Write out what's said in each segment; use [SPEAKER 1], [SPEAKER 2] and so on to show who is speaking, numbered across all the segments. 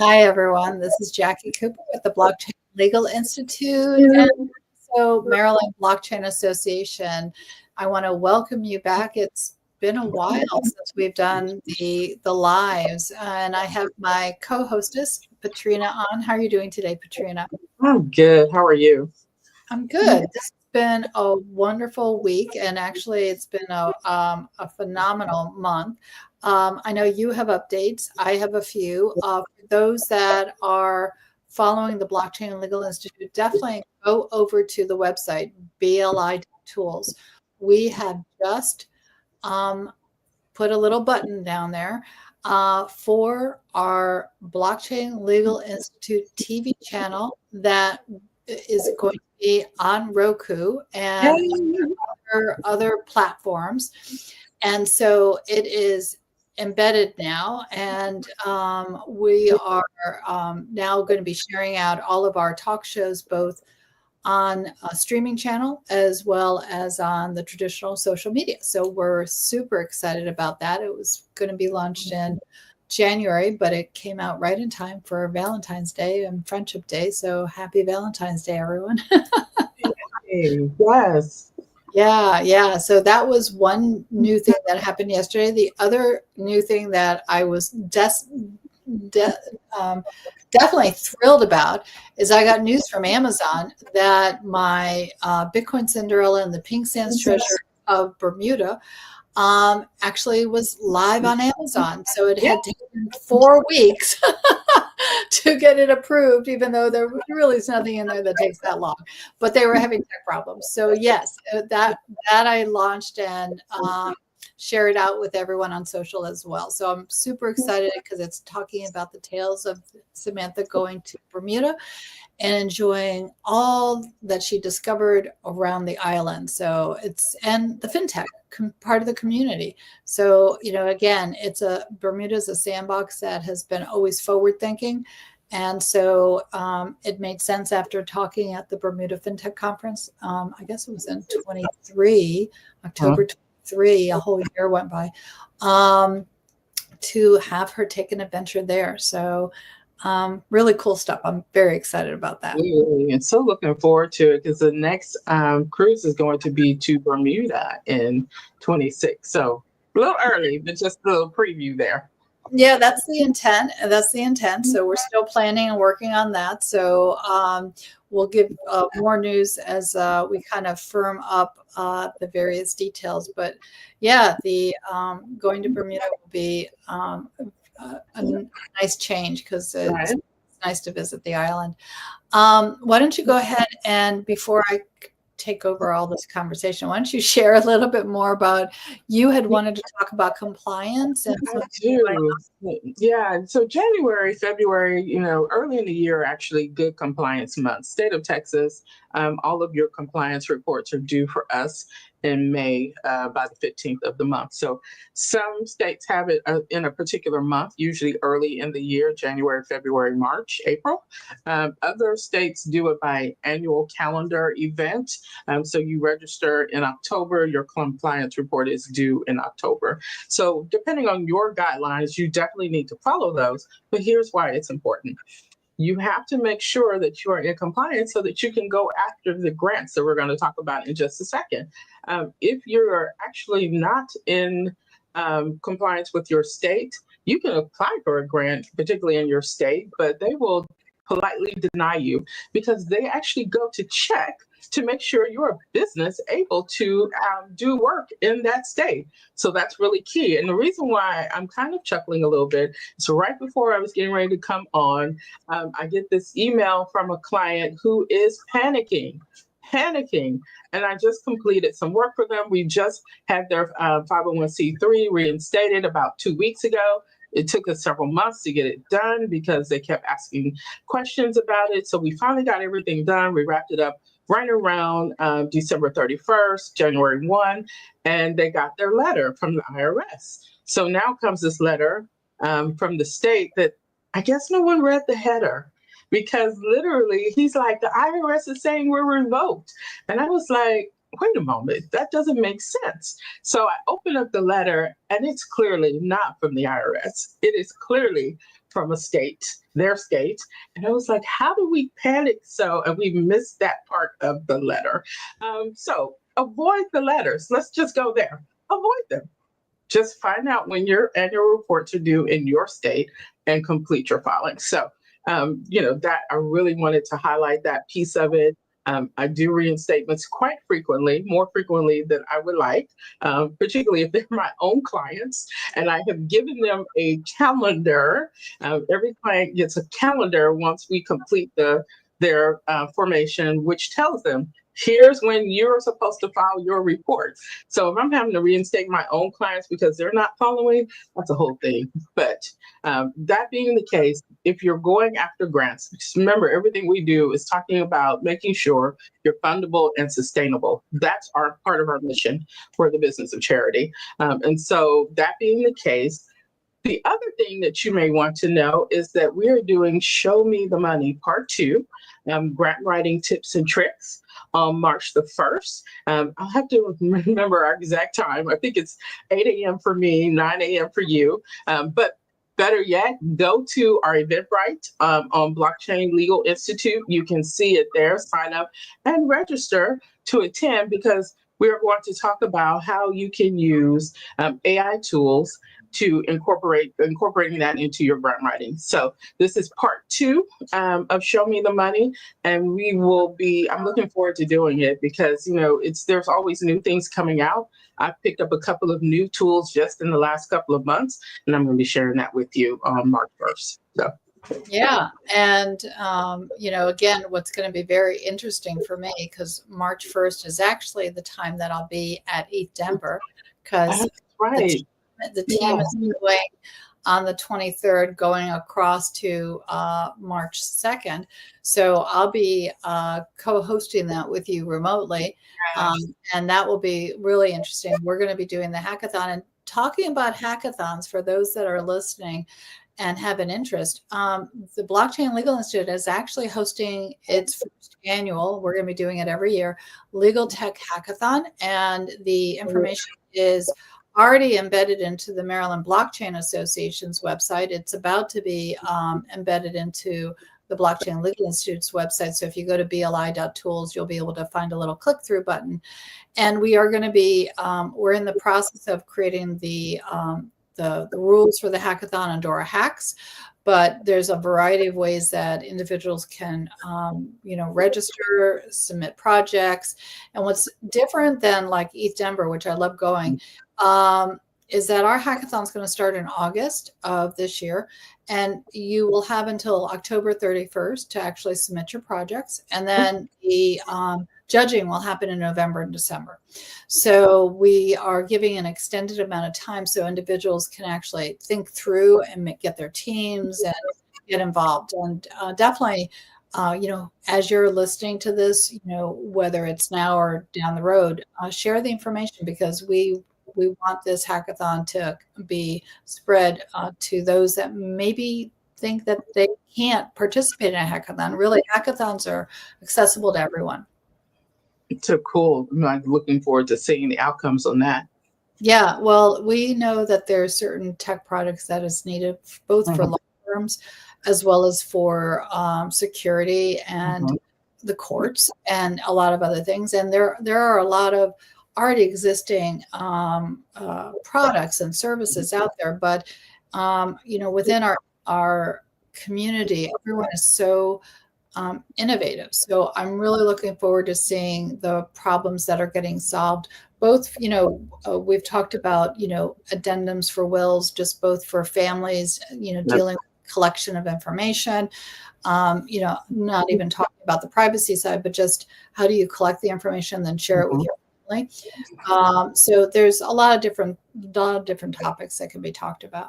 [SPEAKER 1] Hi, everyone. This is Jackie Cooper with the Blockchain Legal Institute
[SPEAKER 2] Yeah.
[SPEAKER 1] and also Maryland Blockchain Association. I want to welcome you back. It's been a while since we've done the lives, and I have my co-hostess Patrina on. How are you doing today, Patrina?
[SPEAKER 2] I'm good. How are you?
[SPEAKER 1] I'm good. This has been a wonderful week, and actually, it's been a phenomenal month. I know you have updates. I have a few. For those that are following the Blockchain Legal Institute, definitely go over to the website, BLI Tools. We have just um, put a little button down there for our Blockchain Legal Institute TV channel that is going to be on Roku and
[SPEAKER 2] Hey.
[SPEAKER 1] other platforms. And so it is embedded now, and we are now going to be sharing out all of our talk shows both on a streaming channel as well as on the traditional social media. So we're super excited about that. It was going to be launched in January, but it came out right in time for Valentine's Day and Friendship Day. So happy Valentine's Day, everyone.
[SPEAKER 2] Hey, yes.
[SPEAKER 1] Yeah. So that was one new thing that happened yesterday. The other new thing that I was de- um, definitely thrilled about is I got news from Amazon that my Bitcoin Cinderella and the Pink Sands Treasure of Bermuda actually was live on Amazon. So it
[SPEAKER 2] Yeah.
[SPEAKER 1] had taken 4 weeks to get it approved, even though there really is nothing in there that takes that long. But they were having tech problems. So yes, that I launched and share it out with everyone on social as well. So I'm super excited because it's talking about the tales of Samantha going to Bermuda and enjoying all that she discovered around the island. So and the fintech part of the community. So, again, Bermuda's a sandbox that has been always forward thinking. And so it made sense after talking at the Bermuda FinTech Conference. I guess it was in 23,
[SPEAKER 2] Huh.
[SPEAKER 1] October 23, a whole year went by, to have her take an adventure there. So really cool stuff. I'm very excited about that.
[SPEAKER 2] Really, and so looking forward to it because the next cruise is going to be to Bermuda in 26. So a little early, but just a little preview there.
[SPEAKER 1] Yeah, that's the intent. That's the intent. So we're still planning and working on that. So we'll give more news as we kind of firm up the various details. But yeah, the going to Bermuda will be a nice change because it's
[SPEAKER 2] Right.
[SPEAKER 1] nice to visit the island. Why don't you go ahead and before I take over all this conversation, why don't you share a little bit more about you had wanted to talk about compliance and
[SPEAKER 2] I
[SPEAKER 1] some
[SPEAKER 2] do. Yeah. So January, February, early in the year, are actually good compliance months. State of Texas, all of your compliance reports are due for us in May by the 15th of the month. So some states have it in a particular month, usually early in the year, January, February, March, April. Other states do it by annual calendar event. So you register in October, your compliance report is due in October. So, depending on your guidelines, you definitely need to follow those. But here's why it's important. You have to make sure that you are in compliance so that you can go after the grants that we're going to talk about in just a second. If you're actually not in compliance with your state, you can apply for a grant, particularly in your state, but they will politely deny you because they actually go to check to make sure your business able to do work in that state. So that's really key. And the reason why I'm kind of chuckling a little bit is right before I was getting ready to come on, I get this email from a client who is panicking. And I just completed some work for them. We just had their 501c3 reinstated about 2 weeks ago. It took us several months to get it done because they kept asking questions about it. So we finally got everything done. We wrapped it up right around December 31st, January 1, and they got their letter from the IRS. So now comes this letter from the state that I guess no one read the header because literally he's like, the IRS is saying we're revoked. And I was like, wait a moment, that doesn't make sense. So I opened up the letter and it's clearly not from the IRS. It is clearly from a state, their state. And I was like, how do we panic so? And we missed that part of the letter. So avoid the letters. Let's just go there. Avoid them. Just find out when your annual reports are due in your state and complete your filing. So, that I really wanted to highlight that piece of it. I do reinstatements quite frequently, more frequently than I would like, particularly if they're my own clients. And I have given them a calendar. Every client gets a calendar once we complete their formation, which tells them, here's when you're supposed to file your report. So if I'm having to reinstate my own clients because they're not following, that's a whole thing. But that being the case, if you're going after grants, just remember everything we do is talking about making sure you're fundable and sustainable. That's our part of our mission for the business of charity. And so that being the case, the other thing that you may want to know is that we are doing Show Me the Money Part 2, grant writing tips and tricks on March the 1st. I'll have to remember our exact time. I think it's 8 a.m. for me, 9 a.m. for you. But better yet, go to our Eventbrite on Blockchain Legal Institute. You can see it there, sign up and register to attend, because we're going to talk about how you can use AI tools to incorporating that into your grant writing. So this is part 2 of Show Me the Money, and I'm looking forward to doing it because, there's always new things coming out. I've picked up a couple of new tools just in the last couple of months, and I'm going to be sharing that with you on March 1st. So.
[SPEAKER 1] Yeah. And, again, what's going to be very interesting for me, because March 1st is actually the time that I'll be at ETH Denver, because
[SPEAKER 2] right.
[SPEAKER 1] The team is going on the 23rd, going across to March 2nd. So I'll be co-hosting that with you remotely. And that will be really interesting. We're going to be doing the hackathon and talking about hackathons for those that are listening and have an interest. The Blockchain Legal Institute is actually hosting its first annual, we're going to be doing it every year, Legal Tech Hackathon. And the information is already embedded into the Maryland Blockchain Association's website. It's about to be embedded into the Blockchain Legal Institute's website. So if you go to bli.tools, you'll be able to find a little click-through button. And we are going to be, we're in the process of creating the rules for the hackathon on Dora Hacks. But there's a variety of ways that individuals can, register, submit projects. And what's different than like ETH Denver, which I love going, is that our hackathon is going to start in August of this year. And you will have until October 31st to actually submit your projects. And then the judging will happen in November and December. So we are giving an extended amount of time so individuals can actually think through and get their teams and get involved. And definitely, as you're listening to this, whether it's now or down the road, share the information, because we want this hackathon to be spread to those that maybe think that they can't participate in a hackathon. Really, hackathons are accessible to everyone.
[SPEAKER 2] So cool. I'm looking forward to seeing the outcomes on that.
[SPEAKER 1] Yeah, well, we know that there are certain tech products that is needed both for law firms as well as for security and the courts and a lot of other things. And there are a lot of already existing products and services out there. But, within our community, everyone is so innovative. So I'm really looking forward to seeing the problems that are getting solved. Both, we've talked about, addendums for wills, just both for families, dealing with collection of information, not even talking about the privacy side, but just how do you collect the information, then share it with your family. So there's a lot of different topics that can be talked about.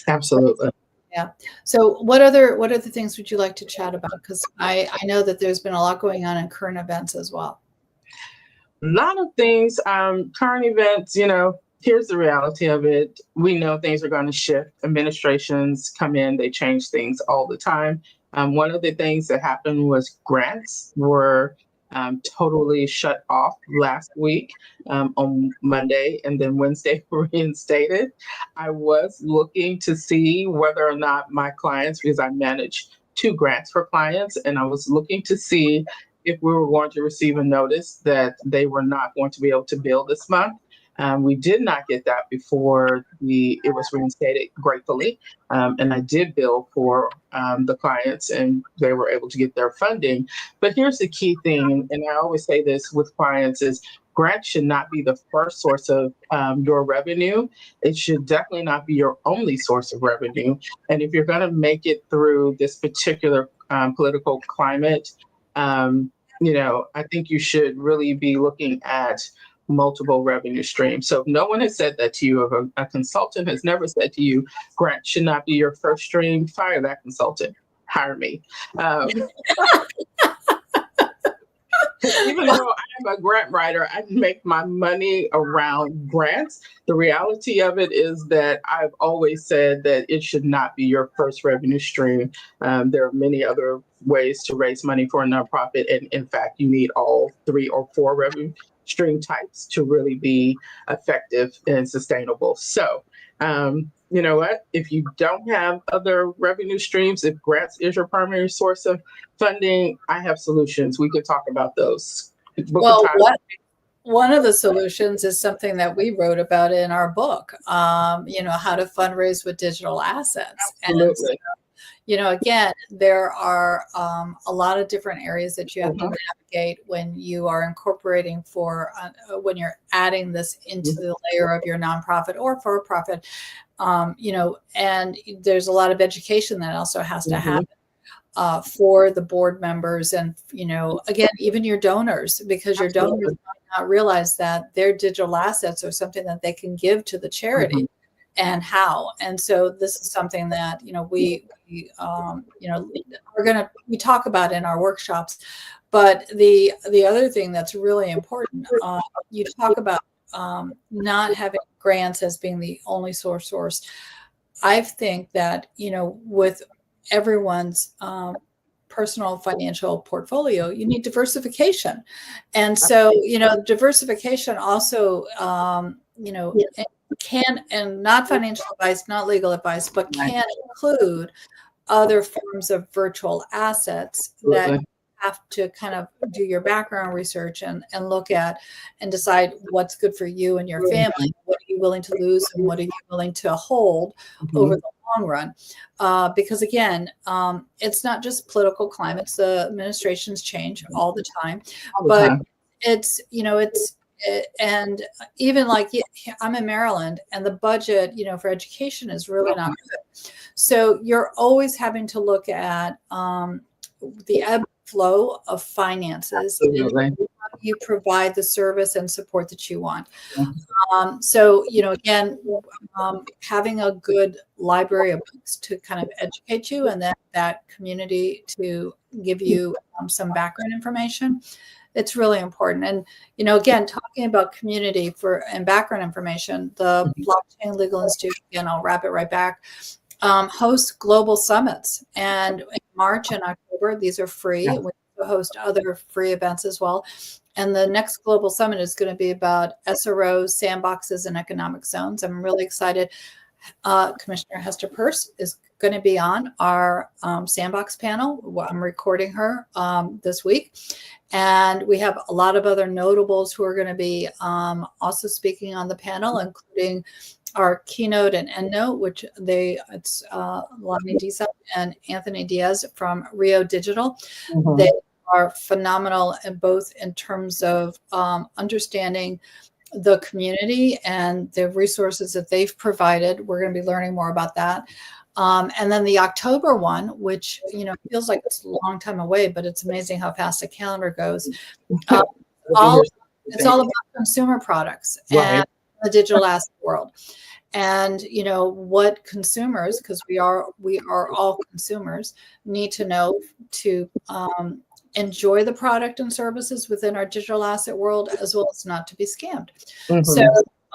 [SPEAKER 2] Absolutely.
[SPEAKER 1] Yeah. So what other things would you like to chat about? Because I know that there's been a lot going on in current events as well.
[SPEAKER 2] A lot of things, current events, here's the reality of it. We know things are going to shift. Administrations come in, they change things all the time. One of the things that happened was grants were totally shut off last week on Monday, and then Wednesday reinstated. I was looking to see whether or not my clients, because I manage 2 grants for clients, and I was looking to see if we were going to receive a notice that they were not going to be able to bill this month. We did not get that before it was reinstated, gratefully. And I did bill for the clients, and they were able to get their funding. But here's the key thing, and I always say this with clients, is grants should not be the first source of your revenue. It should definitely not be your only source of revenue. And if you're going to make it through this particular political climate, I think you should really be looking at multiple revenue streams. So if no one has said that to you, if a consultant has never said to you, grant should not be your first stream, fire that consultant, hire me. Even though I am a grant writer, I make my money around grants. The reality of it is that I've always said that it should not be your first revenue stream. There are many other ways to raise money for a nonprofit. And in fact, you need all 3 or 4 revenue stream types to really be effective and sustainable. So, you know what? If you don't have other revenue streams, if grants is your primary source of funding, I have solutions. We could talk about those.
[SPEAKER 1] Well, one of the solutions is something that we wrote about in our book, how to fundraise with digital assets.
[SPEAKER 2] Absolutely.
[SPEAKER 1] And again, there are a lot of different areas that you have to navigate when you are incorporating when you're adding this into the layer of your nonprofit or for-profit, and there's a lot of education that also has to happen for the board members and, again, even your donors, because your donors might not realize that their digital assets are something that they can give to the charity. And how. And so this is something that, we talk about in our workshops. But the other thing that's really important, you talk about not having grants as being the only source. I think that, with everyone's personal financial portfolio, you need diversification. And so, diversification also, can, and not financial advice, not legal advice, but can include other forms of virtual assets that you have to kind of do your background research and look at and decide what's good for you and your family. What are you willing to lose and what are you willing to hold over the long run? Because again, it's not just political climates. The administrations change all the time, but it's, and even like I'm in Maryland, and the budget, for education is really not good. So you're always having to look at the ebb and flow of finances. And you provide the service and support that you want. So, again, having a good library of books to kind of educate you, and then that community to give you some background information. It's really important. And, again, talking about community and background information, the Blockchain Legal Institute, again, I'll wrap it right back, hosts global summits. And in March and October, these are free. We host other free events as well. And the next global summit is going to be about SROs, sandboxes, and economic zones. I'm really excited. Commissioner Hester Peirce is going to be on our sandbox panel. I'm recording her this week. And we have a lot of other notables who are going to be also speaking on the panel, including our keynote and endnote, which it's Lonnie Disa and Anthony Diaz from Rio Digital. They are phenomenal both in terms of understanding the community and the resources that they've provided. We're going to be learning more about that. And then the October one, which, feels like it's a long time away, but it's amazing how fast the calendar goes. It's all about consumer products and the digital asset world. And, what consumers, because we are all consumers, need to know to enjoy the product and services within our digital asset world, as well as not to be scammed. So,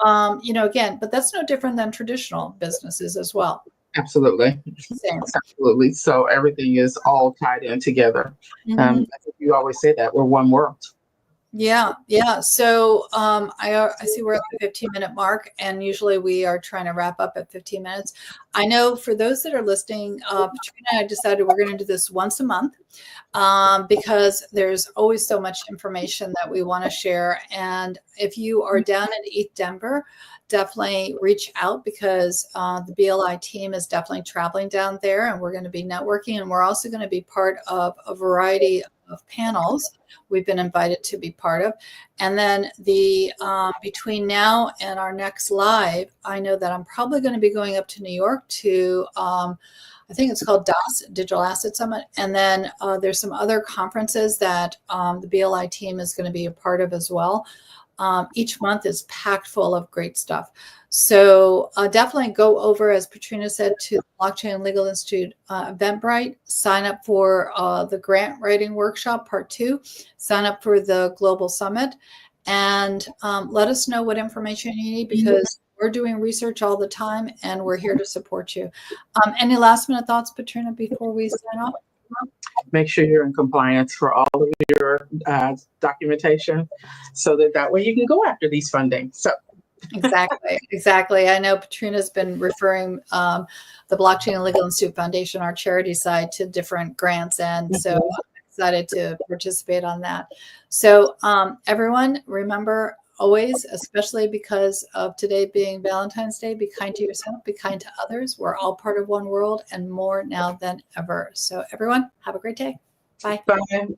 [SPEAKER 1] again, but that's no different than traditional businesses as well.
[SPEAKER 2] Absolutely.
[SPEAKER 1] Same.
[SPEAKER 2] Absolutely. So everything is all tied in together.
[SPEAKER 1] Mhm.
[SPEAKER 2] I think you always say that we're one world.
[SPEAKER 1] Yeah, yeah. So I see we're at the 15-minute mark, and usually we are trying to wrap up at 15 minutes. I know for those that are listening, Patrina and I decided we're going to do this once a month because there's always so much information that we want to share. And if you are down in East Denver, definitely reach out because the BLI team is definitely traveling down there, and we're going to be networking, and we're also going to be part of a variety of panels we've been invited to be part of. And then the between now and our next live, I know that I'm probably going to be going up to New York to I think it's called DAS, Digital Asset Summit. And then there's some other conferences that the BLI team is going to be a part of as well. Each month is packed full of great stuff. So definitely go over, as Patrina said, to the Blockchain Legal Institute Eventbrite. Sign up for the grant writing workshop, part 2. Sign up for the Global Summit. And let us know what information you need, because we're doing research all the time, and we're here to support you. Any last minute thoughts, Patrina, before we sign off?
[SPEAKER 2] Make sure you're in compliance for all of your documentation, so that way you can go after these funding. So
[SPEAKER 1] Exactly. I know Patrina's been referring the Blockchain and Legal Institute Foundation, our charity side, to different grants, and so I'm excited to participate on that. So everyone, remember always, especially because of today being Valentine's Day, be kind to yourself, be kind to others. We're all part of one world, and more now than ever. So everyone, have a great day. Bye.
[SPEAKER 2] bye.